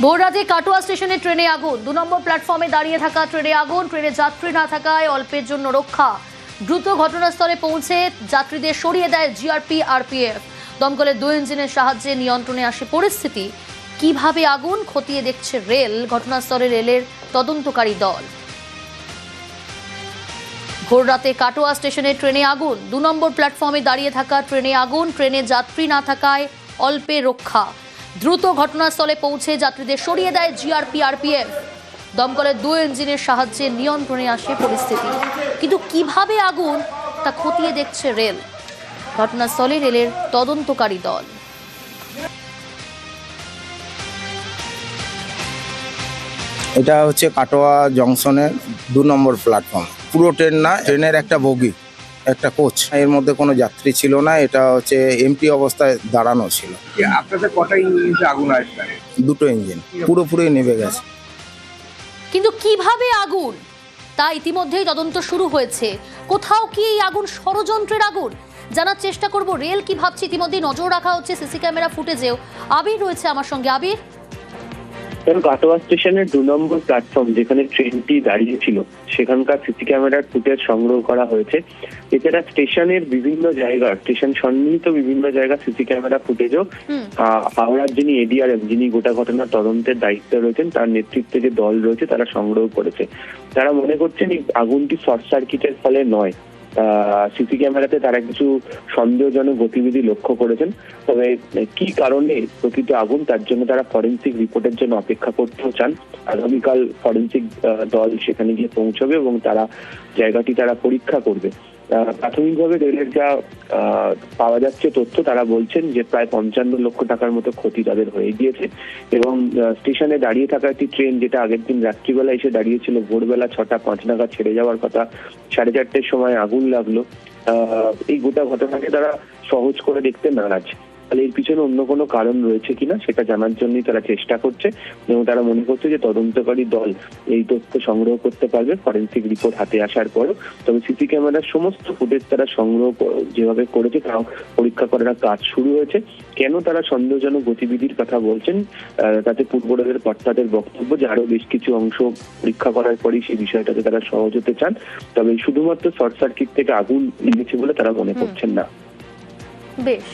ভোররাতে কাটোয়া স্টেশনে ট্রেনে আগুন, 2 নম্বর প্ল্যাটফর্মে দাঁড়িয়ে থাকা ট্রেনে আগুন, ট্রেনে যাত্রী না থাকায় অল্পের জন্য রক্ষা। দ্রুত ঘটনাস্থলে পৌঁছে যাত্রীদের সরিয়ে দেয় জিআরপি আরপিএফ। দমকলের 2 ইঞ্জিনের সাহায্যে নিয়ন্ত্রণে আসে পরিস্থিতি। কিভাবে আগুন খতিয়ে দেখছে রেল, ঘটনাস্থলে রেলের তদন্তকারী দল। ভোররাতে কাটোয়া স্টেশনে ট্রেনে আগুন, 2 নম্বর প্ল্যাটফর্মে দাঁড়িয়ে থাকা ট্রেনে আগুন, ট্রেনে যাত্রী না থাকায় অল্পে রক্ষা। দ্রুত ঘটনাস্থলে পৌঁছে যাত্রীদের সরিয়ে দেয় জিআরপি আরপিএফ। দমকলের 2 ইঞ্জিনের সাহায্যে নিয়ন্ত্রণে আসে পরিস্থিতি। কিন্তু কিভাবে আগুন তা খতিয়ে দেখছে রেল, ঘটনাস্থলে রেলের তদন্তকারী দল। এটা হচ্ছে কাটোয়া জংশনের 2 নম্বর প্ল্যাটফর্ম। পুরো ট্রেন না, ট্রেনের একটা বগি, একটা কোচ, এর মধ্যে কোনো যাত্রী ছিল না। এটা হচ্ছে এমটি অবস্থায় দাঁড়ানো ছিল। আপনাদের কটা ইঞ্জিনে আগুন আসছে? 2টো ইঞ্জিন পুরোপুরি নিভে গেছে। কিন্তু কিভাবে আগুন তা ইতিমধ্যেই তদন্ত শুরু হয়েছে। কোথাও কি এই আগুন ষড়যন্ত্রের আগুন? জানার চেষ্টা করব রেল কি ভাবছে। ইতিমধ্যেই নজর রাখা হচ্ছে সিসি ক্যামেরা ফুটেজেও। আবির রয়েছে আমার সঙ্গে। আবির, কাটোয়া স্টেশনের 2 নম্বর প্ল্যাটফর্ম যেখানে ট্রেনটি দাঁড়িয়ে ছিল সেখানকার সিসি ক্যামেরার ফুটেজ সংগ্রহ করা হয়েছে। এছাড়া স্টেশনের বিভিন্ন জায়গা, স্টেশন সন্নিহিত বিভিন্ন জায়গা সিসি ক্যামেরা ফুটেজও হাওড়ার যিনি এডিআরএম, যিনি গোটা ঘটনার তদন্তের দায়িত্বে রয়েছেন, তার নেতৃত্বে যে দল রয়েছে তারা সংগ্রহ করেছে। তারা মনে করছেন এই আগুনটি শর্ট সার্কিটের ফলে নয়। সিসি ক্যামেরাতে তারা কিছু সন্দেহজনক গতিবিধি লক্ষ্য করেছেন। তবে কি কারণে প্রকৃত আগুন, তার জন্য তারা ফরেন্সিক রিপোর্টের জন্য অপেক্ষা করতেও চান। আগামীকাল ফরেন্সিক দল সেখানে গিয়ে পৌঁছবে এবং তারা জায়গাটি তারা পরীক্ষা করবে। প্রাথমিকভাবে রেলের যা পাওয়া যাচ্ছে তথ্য, তারা বলছেন যে প্রায় 55 লক্ষ টাকার মতো ক্ষতি তাদের হয়ে গিয়েছে এবং স্টেশনে দাঁড়িয়ে থাকা একটি ট্রেন, যেটা আগের দিন রাত্রিবেলা এসে দাঁড়িয়েছিল, ভোরবেলা 6টা 5 নাগাদ ছেড়ে যাওয়ার কথা, 4:30টার সময় আগুন লাগলো। এই গোটা ঘটনাকে তারা সহজ করে দেখতে নারাজ। তাহলে এর পিছনে অন্য কোনো কারণ রয়েছে কিনা সেটা জানার জন্যই তারা চেষ্টা করছে এবং তারা মনে করছে যে তদন্তকারী দল এই তথ্য সংগ্রহ করতে পারবে ফরেন্সিক রিপোর্ট হাতে আসার পরও। তবে সিসি ক্যামেরার সমস্ত ফুটেজ তারা সংগ্রহ যেভাবে করেছে তাও পরীক্ষা করার কাজ শুরু হয়েছে। কেন তারা সন্দেহজনক গতিবিধির কথা বলছেন, তাতে পূর্ব রেলের কর্তাদের বক্তব্য যে আরো বেশ কিছু অংশ পরীক্ষা করার পরই সেই বিষয়টাতে তারা সহজ হতে চান। তবে শুধুমাত্র শর্ট সার্কিট থেকে আগুন লেগেছে বলে তারা মনে করছেন না। বেশ।